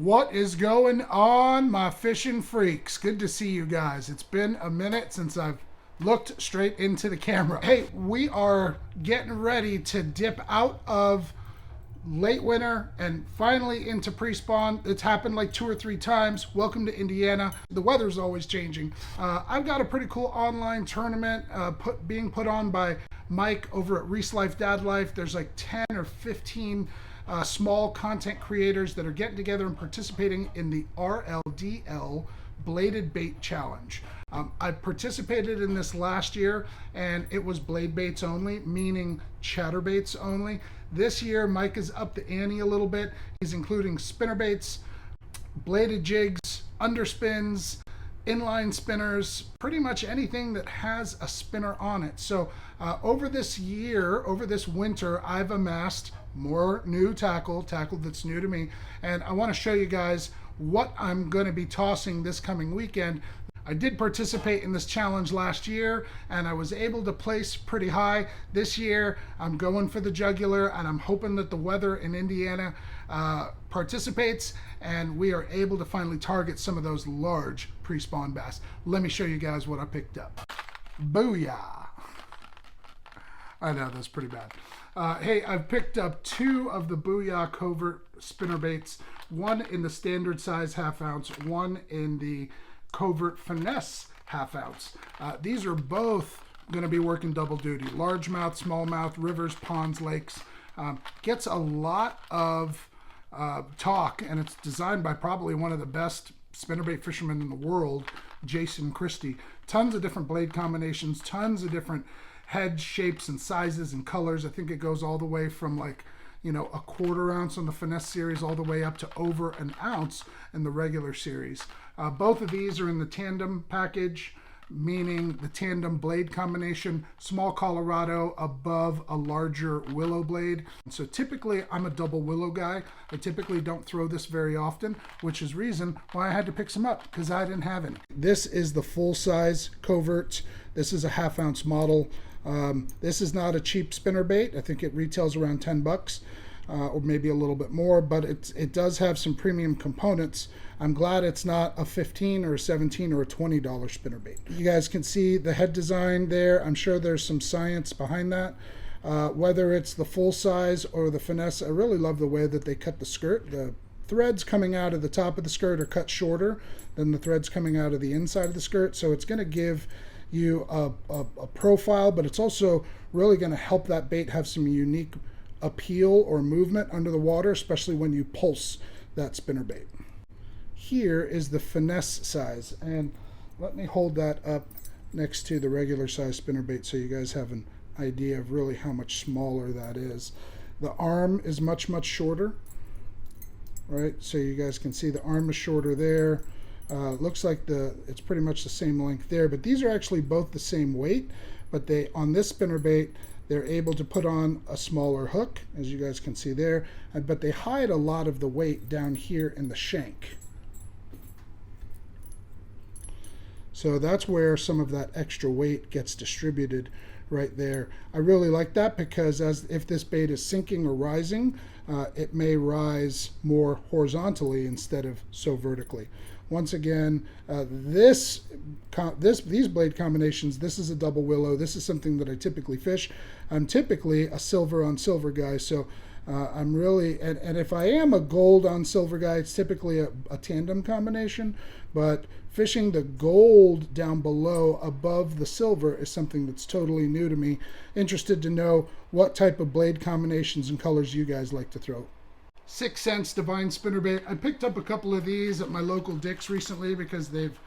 What is going on, my fishing freaks? Good to see you guys. It's been a minute since I've looked straight into the camera. Hey, we are getting ready to dip out of late winter and finally into pre-spawn. It's happened like 2 or 3 times. Welcome to Indiana. The weather's always changing. I've got a pretty cool online tournament being put on by Mike over at Reese Life Dad Life. There's like 10 or 15 small content creators that are getting together and participating in the RLDL Bladed Bait Challenge. I participated in this last year and it was blade baits only, meaning chatterbaits only. This year, Mike has upped the ante a little bit. He's including spinner baits, bladed jigs, underspins, inline spinners, pretty much anything that has a spinner on it. So over this winter, I've amassed more new tackle that's new to me, and I want to show you guys what I'm going to be tossing this coming weekend. I did participate in this challenge last year and I was able to place pretty high. This year I'm going for the jugular and I'm hoping that the weather in Indiana participates and we are able to finally target some of those large pre-spawn bass. Let me show you guys what I picked up. Booyah! I know, that's pretty bad. Hey, I've picked up 2 of the Booyah covert spinner baits, one in the standard size ½ ounce, one in the covert finesse ½ ounce. These are both going to be working double duty. Largemouth, smallmouth, rivers, ponds, lakes. Gets a lot of talk, and it's designed by probably one of the best spinnerbait fishermen in the world, Jason Christie. Tons of different blade combinations, tons of different head shapes and sizes and colors. I think it goes all the way from like, you know, a ¼ ounce on the finesse series all the way up to over an ounce in the regular series. Both of these are in the tandem package, meaning the tandem blade combination, small Colorado above a larger willow blade. So typically I'm a double willow guy. I typically don't throw this very often, which is reason why I had to pick some up, because I didn't have any. This is the full size covert. This is a ½ ounce model. This is not a cheap spinner bait. I think it retails around 10 bucks. Or maybe a little bit more, but it does have some premium components. I'm glad it's not a $15 or a $17 or a $20 spinnerbait. You guys can see the head design there. I'm sure there's some science behind that. Whether it's the full size or the finesse, I really love the way that they cut the skirt. The threads coming out of the top of the skirt are cut shorter than the threads coming out of the inside of the skirt, so it's going to give you a profile, but it's also really going to help that bait have some unique appeal or movement under the water, especially when you pulse that spinnerbait. Here is the finesse size, and let me hold that up next to the regular size spinnerbait so you guys have an idea of really how much smaller that is. The arm is much shorter, right? So you guys can see the arm is shorter there. Looks like it's pretty much the same length there, but these are actually both the same weight, but on this spinnerbait they're able to put on a smaller hook, as you guys can see there, but they hide a lot of the weight down here in the shank. So that's where some of that extra weight gets distributed right there. I really like that because if this bait is sinking or rising, it may rise more horizontally instead of so vertically. Once again, these blade combinations, this is a double willow. This is something that I typically fish. I'm typically a silver on silver guy, so I'm really, and if I am a gold on silver guy, it's typically a tandem combination, but fishing the gold down below above the silver is something that's totally new to me. Interested to know what type of blade combinations and colors you guys like to throw. 6 Sense Divine Spinnerbait. I picked up a couple of these at my local Dick's recently because they've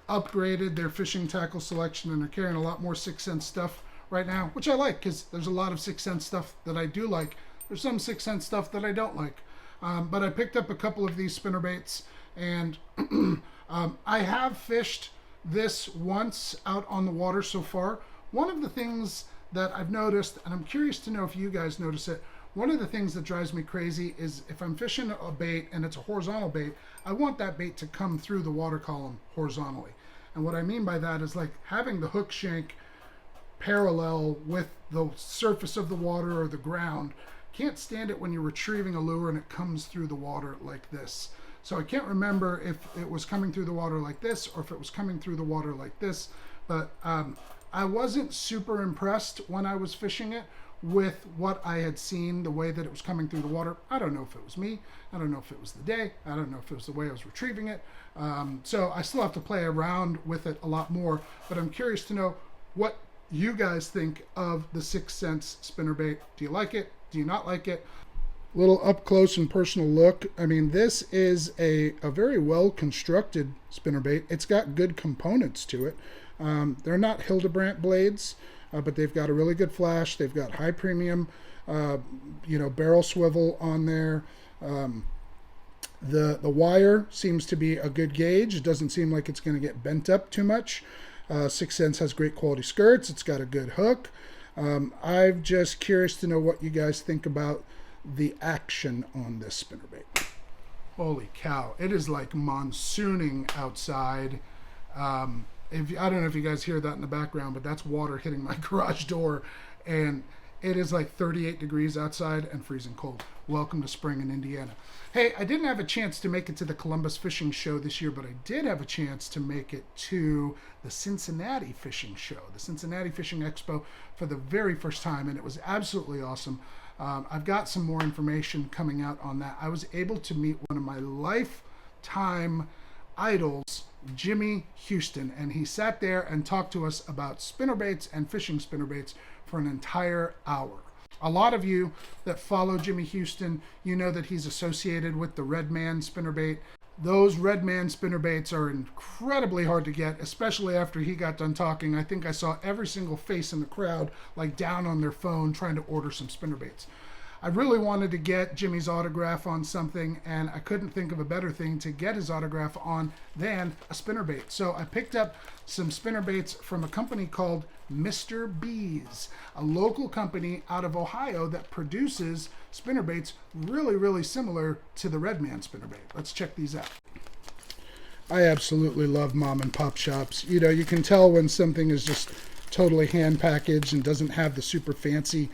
upgraded their fishing tackle selection and they're carrying a lot more 6 Sense stuff right now, which I like because there's a lot of 6 Sense stuff that I do like. There's some 6 Sense stuff that I don't like. But I picked up a couple of these spinnerbaits, and I have fished this once out on the water so far. One of the things that I've noticed, and I'm curious to know if you guys notice it, one of the things that drives me crazy is if I'm fishing a bait and it's a horizontal bait, I want that bait to come through the water column horizontally. And what I mean by that is like having the hook shank parallel with the surface of the water or the ground. Can't stand it when you're retrieving a lure and it comes through the water like this. So I can't remember if it was coming through the water like this or if it was coming through the water like this, but I wasn't super impressed when I was fishing it with what I had seen, the way that it was coming through the water. I don't know if it was me. I don't know if it was the day. I don't know if it was the way I was retrieving it. So I still have to play around with it a lot more, but I'm curious to know what you guys think of the 6th Sense spinnerbait. Do you like it? Do you not like it? Little up close and personal look. I mean, this is a very well constructed spinnerbait. It's got good components to it. They're not Hildebrandt blades, but they've got a really good flash. They've got high premium, barrel swivel on there. The wire seems to be a good gauge. It doesn't seem like it's going to get bent up too much. 6th Sense has great quality skirts. It's got a good hook. I'm just curious to know what you guys think about the action on this spinnerbait. Holy cow, it is like monsooning outside. I don't know if you guys hear that in the background, but that's water hitting my garage door, and it is like 38 degrees outside and freezing cold. Welcome to spring in Indiana. Hey, I didn't have a chance to make it to the Columbus Fishing Show this year, but I did have a chance to make it to the Cincinnati Fishing Show, the Cincinnati Fishing Expo, for the very first time, and it was absolutely awesome. I've got some more information coming out on that. I was able to meet one of my lifetime idols, Jimmy Houston, and he sat there and talked to us about spinnerbaits and fishing spinnerbaits for an entire hour. A lot of you that follow Jimmy Houston, you know that he's associated with the Redman spinnerbait. Those Redman spinnerbaits are incredibly hard to get, especially after he got done talking. I think I saw every single face in the crowd like down on their phone trying to order some spinnerbaits. I really wanted to get Jimmy's autograph on something, and I couldn't think of a better thing to get his autograph on than a spinnerbait. So I picked up some spinnerbaits from a company called Mr. B's, a local company out of Ohio that produces spinnerbaits really, really similar to the Redman spinnerbait. Let's check these out. I absolutely love mom and pop shops. You know, you can tell when something is just totally hand packaged and doesn't have the super fancy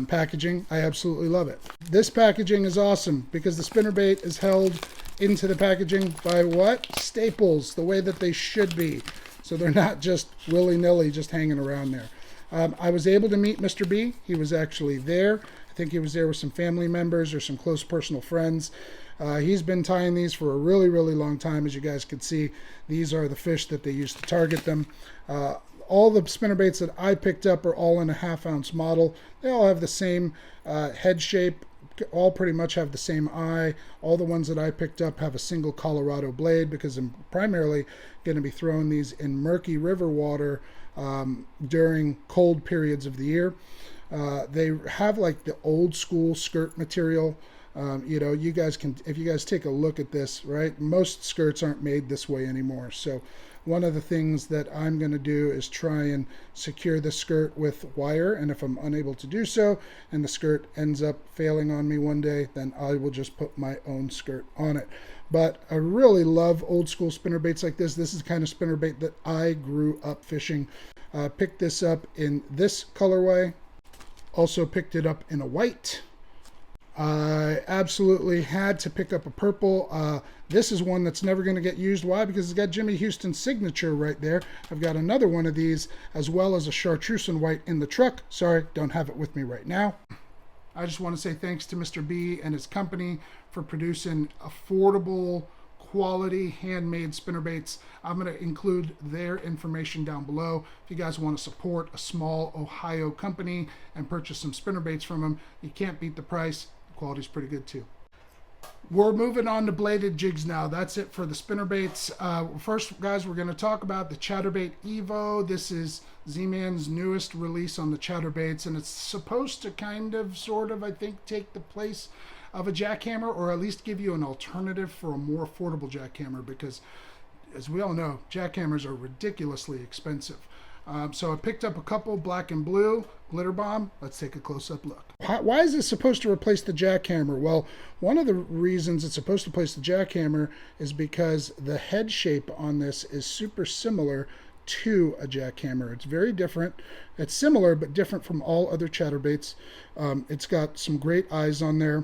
packaging. I absolutely love it. This packaging is awesome because the spinnerbait is held into the packaging by what? Staples, the way that they should be. So they're not just willy-nilly just hanging around there. I was able to meet Mr. B. He was actually there. I think he was there with some family members or some close personal friends. He's been tying these for a really, really long time. As you guys can see, these are the fish that they use to target them. All the spinnerbaits that I picked up are all in a 1/2 ounce model. They all have the same head shape, all pretty much have the same eye. All the ones that I picked up have a single Colorado blade because I'm primarily going to be throwing these in murky river water during cold periods of the year. They have like the old school skirt material. You guys can, if you guys take a look at this, right? Most skirts aren't made this way anymore. So one of the things that I'm going to do is try and secure the skirt with wire. And if I'm unable to do so and the skirt ends up failing on me one day, then I will just put my own skirt on it. But I really love old school spinnerbaits like this. This is the kind of spinnerbait that I grew up fishing. Picked this up in this colorway. Also picked it up in a white. I absolutely had to pick up a purple. This is one that's never going to get used. Why? Because it's got Jimmy Houston's signature right there. I've got another one of these as well as a chartreuse and white in the truck. Sorry, don't have it with me right now. I just want to say thanks to Mr. B and his company for producing affordable, quality, handmade spinnerbaits. I'm going to include their information down below. If you guys want to support a small Ohio company and purchase some spinnerbaits from them, you can't beat the price. The quality's pretty good too. We're moving on to bladed jigs now. That's it for the spinnerbaits. First, guys, we're going to talk about the Chatterbait Evo. This is Z-Man's newest release on the chatterbaits, and it's supposed to kind of, sort of, I think, take the place of a jackhammer, or at least give you an alternative for a more affordable jackhammer, because, as we all know, jackhammers are ridiculously expensive. So I picked up a couple, black and blue, glitter bomb. Let's take a close-up look. Why is this supposed to replace the jackhammer? Well, one of the reasons it's supposed to replace the jackhammer is because the head shape on this is super similar to a jackhammer. It's very different. It's similar, but different from all other chatterbaits. It's got some great eyes on there.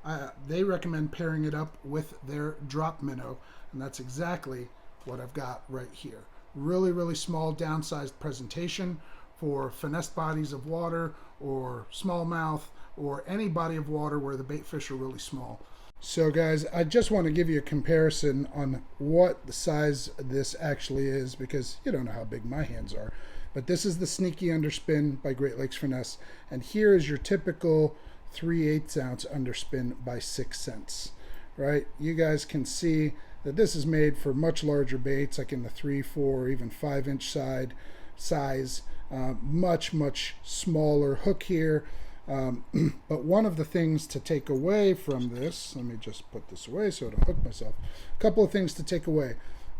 they recommend pairing it up with their drop minnow, and that's exactly what I've got right here. Really, really small downsized presentation for finesse bodies of water or smallmouth or any body of water where the bait fish are really small. So guys, I just want to give you a comparison on what the size this actually is, because you don't know how big my hands are. But this is the Sneaky Underspin by Great Lakes Finesse, and here is your typical 3/8 ounce underspin by 6 cents. Right? You guys can see that this is made for much larger baits, like in the 3, 4, even 5-inch size. Much smaller hook here. But one of the things to take away from this, let me just put this away so I don't hook myself. A couple of things to take away.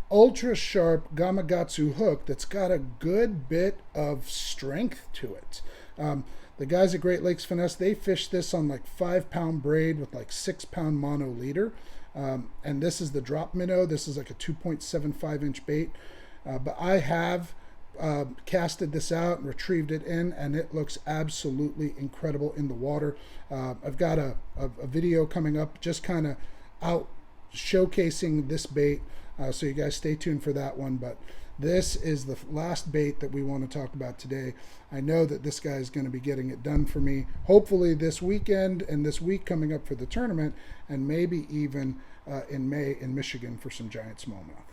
Ultra sharp Gamakatsu hook that's got a good bit of strength to it. The guys at Great Lakes Finesse, they fish this on like 5-pound braid with like 6-pound mono leader. And this is the drop minnow. This is like a 2.75-inch bait. But I have casted this out and retrieved it in, and it looks absolutely incredible in the water. I've got a video coming up just kind of out showcasing this bait, so you guys stay tuned for that one. But this is the last bait that we want to talk about today. I know that this guy is going to be getting it done for me, hopefully this weekend and this week coming up for the tournament, and maybe even in May in Michigan for some giant smallmouth.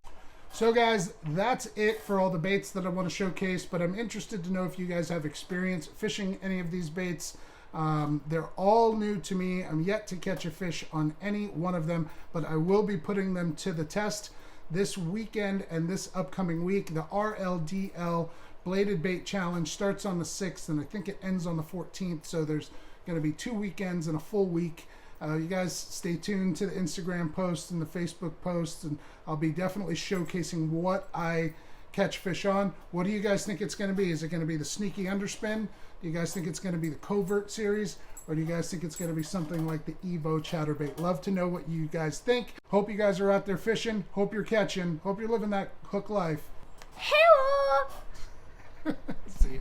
So guys, that's it for all the baits that I want to showcase, but I'm interested to know if you guys have experience fishing any of these baits. They're all new to me. I'm yet to catch a fish on any one of them, but I will be putting them to the test this weekend and this upcoming week. The RLDL Bladed Bait Challenge starts on the 6th, and I think it ends on the 14th, so there's going to be 2 weekends and a full week. You guys stay tuned to the Instagram posts and the Facebook posts, and I'll be definitely showcasing what I catch fish on. What do you guys think it's going to be? Is it going to be the Sneaky Underspin? Do you guys think it's going to be the Covert series? Or do you guys think it's going to be something like the Evo Chatterbait? Love to know what you guys think. Hope you guys are out there fishing. Hope you're catching. Hope you're living that hook life. Hello! See you.